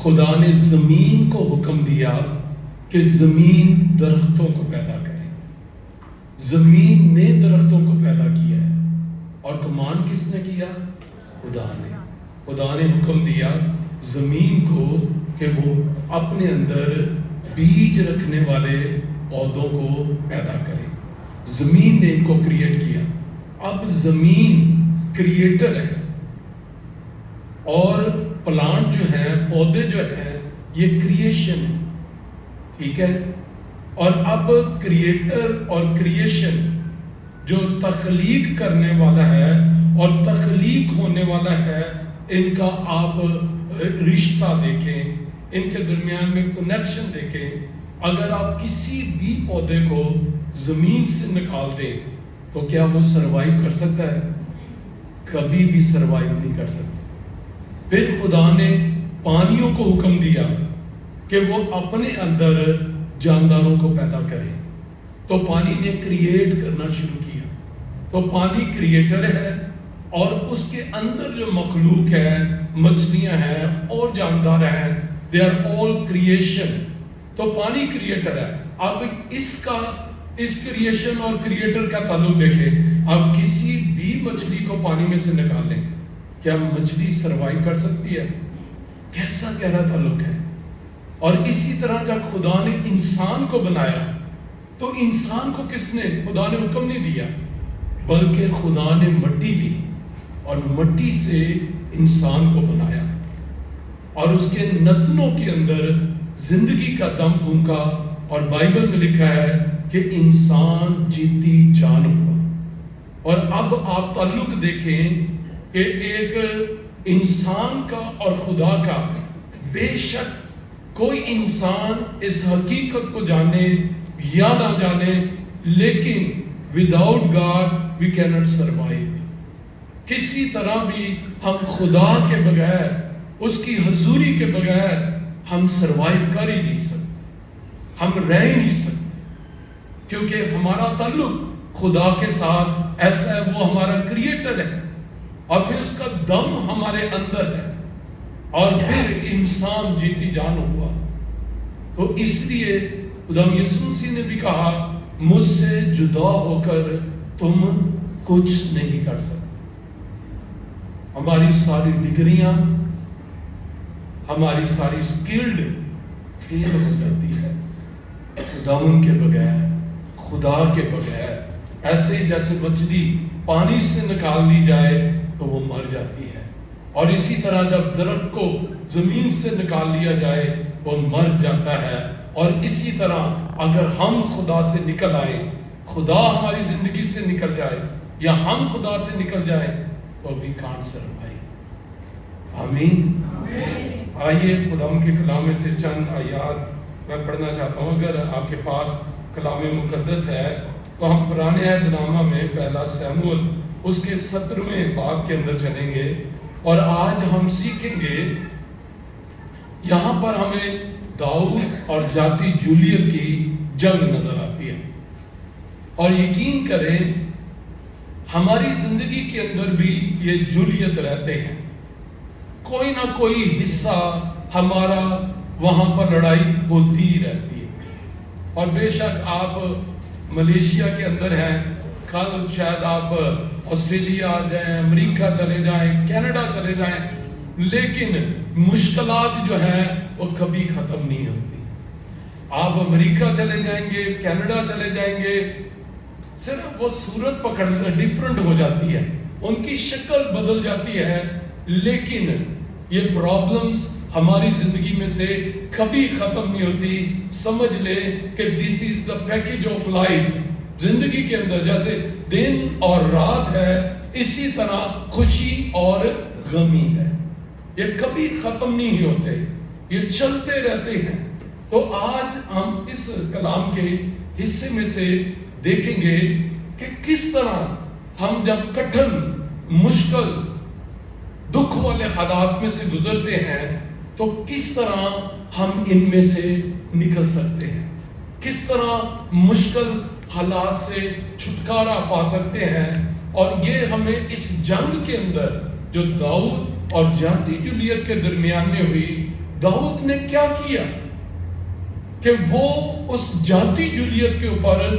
خدا نے زمین کو حکم دیا کہ زمین درختوں کو پیدا کرے. زمین نے درختوں کو پیدا کیا ہے اور کمان کس نے کیا؟ خدا نے. خدا نے حکم دیا زمین کو کہ وہ اپنے اندر بیج رکھنے والے پودوں کو پیدا کرے. زمین نے ان کو کریٹ کیا. اب زمین کریٹر ہے اور پلانٹ جو ہیں، پودے جو ہیں، یہ کریشن ہے. ٹھیک ہے. اور اب کریٹر اور کریشن جو تخلیق کرنے والا ہے اور تخلیق ہونے والا ہے، ان کا آپ رشتہ دیکھیں، ان کے درمیان میں کنیکشن دیکھیں. اگر آپ کسی بھی پودے کو زمین سے نکال دیں تو کیا وہ سروائیو کر سکتا ہے؟ کبھی بھی سروائیو نہیں کر سکتا. پھر خدا نے پانیوں کو حکم دیا کہ وہ اپنے اندر جانداروں کو پیدا کرے. تو پانی نے کریٹ کرنا شروع کیا. تو پانی کریٹر ہے اور اس کے اندر جو مخلوق ہے، مچھلیاں ہیں اور جاندار ہیں، they are all creation. تو پانی کریٹر ہے. اب اس کریشن اور کریٹر کا تعلق دیکھیں. اب کسی بھی مچھلی کو پانی میں سے نکال لیں، کیا مچھلی سروائیو کر سکتی ہے؟ کیسا گہرا تعلق ہے. اور اسی طرح جب خدا نے انسان کو بنایا تو انسان کو کس نے؟ خدا نے حکم نہیں دیا، بلکہ خدا نے مٹی لی اور مٹی سے انسان کو بنایا اور اس کے نتنوں کے اندر زندگی کا دم پھونکا. اور بائبل میں لکھا ہے کہ انسان جیتی جان ہوا. اور اب آپ تعلق دیکھیں کہ ایک انسان کا اور خدا کا. بے شک کوئی انسان اس حقیقت کو جانے یا نہ جانے، لیکن without God we can't survive. کسی طرح بھی ہم خدا کے بغیر، اس کی حضوری کے بغیر ہم سروائیو کر ہی نہیں سکتے، ہم رہ ہی نہیں سکتے. کیونکہ ہمارا تعلق خدا کے ساتھ ایسا ہے، وہ ہمارا کریٹر ہے اور پھر اس کا دم ہمارے اندر ہے اور پھر انسان جیتی جان ہوا. تو اس لیے خدا یسوع مسیح نے بھی کہا مجھ سے جدا ہو کر تم کچھ نہیں کر سکتے. ہماری ساری ڈگریاں، ہماری ساری سکلڈ فیل ہو جاتی ہے خداوند کے بغیر، خدا کے بغیر. ایسے جیسے مچھلی پانی سے نکال لی جائے تو وہ مر جاتی ہے، اور اسی طرح جب درخت کو زمین سے نکال لیا جائے وہ مر جاتا ہے. اور اسی طرح اگر ہم خدا سے نکل آئے، خدا ہماری زندگی سے نکل جائے یا ہم خدا سے نکل جائیں تو we can't survive. آمین. آئیے خدا کے کلام میں سے چند آیات میں پڑھنا چاہتا ہوں. اگر آپ کے پاس کلام مقدس ہے تو ہم پرانے عہد نامہ میں پہلا سیموئیل اس کے 17ویں باب کے اندر چلیں گے اور آج ہم سیکھیں گے. یہاں پر ہمیں داؤد اور جاتی جولیت کی جنگ نظر آتی ہے. اور یقین کریں ہماری زندگی کے اندر بھی یہ جولیت رہتے ہیں. کوئی نہ کوئی حصہ ہمارا وہاں پر لڑائی ہوتی ہی رہتی ہے. اور بے شک آپ ملیشیا کے اندر ہیں، کل شاید آپ آسٹریلیا آ جائیں، امریکہ چلے جائیں، کینیڈا چلے جائیں، لیکن مشکلات جو ہیں وہ کبھی ختم نہیں ہوتی. آپ امریکہ چلے جائیں گے، کینیڈا چلے جائیں گے، صرف وہ صورت پکڑ ڈیفرنٹ ہو جاتی ہے، ان کی شکل بدل جاتی ہے، لیکن یہ پرابلمز ہماری زندگی میں سے کبھی ختم نہیں ہوتی. سمجھ لے کہ this is the package of life. زندگی کے اندر جیسے دن اور رات ہے، اسی طرح خوشی اور غمی ہے. یہ کبھی ختم نہیں ہوتے، یہ چلتے رہتے ہیں. تو آج ہم اس کلام کے حصے میں سے دیکھیں گے کہ کس طرح ہم جب کٹھن، مشکل، دکھ والے حالات میں سے گزرتے ہیں تو کس طرح ہم ان میں سے نکل سکتے ہیں، کس طرح مشکل حالات سے چھٹکارا پا سکتے ہیں. اور یہ ہمیں اس جنگ کے اندر جو داؤد اور جاتی جولیت کے درمیان میں ہوئی، داؤد نے کیا کیا کہ وہ اس جاتی جولیت کے اوپر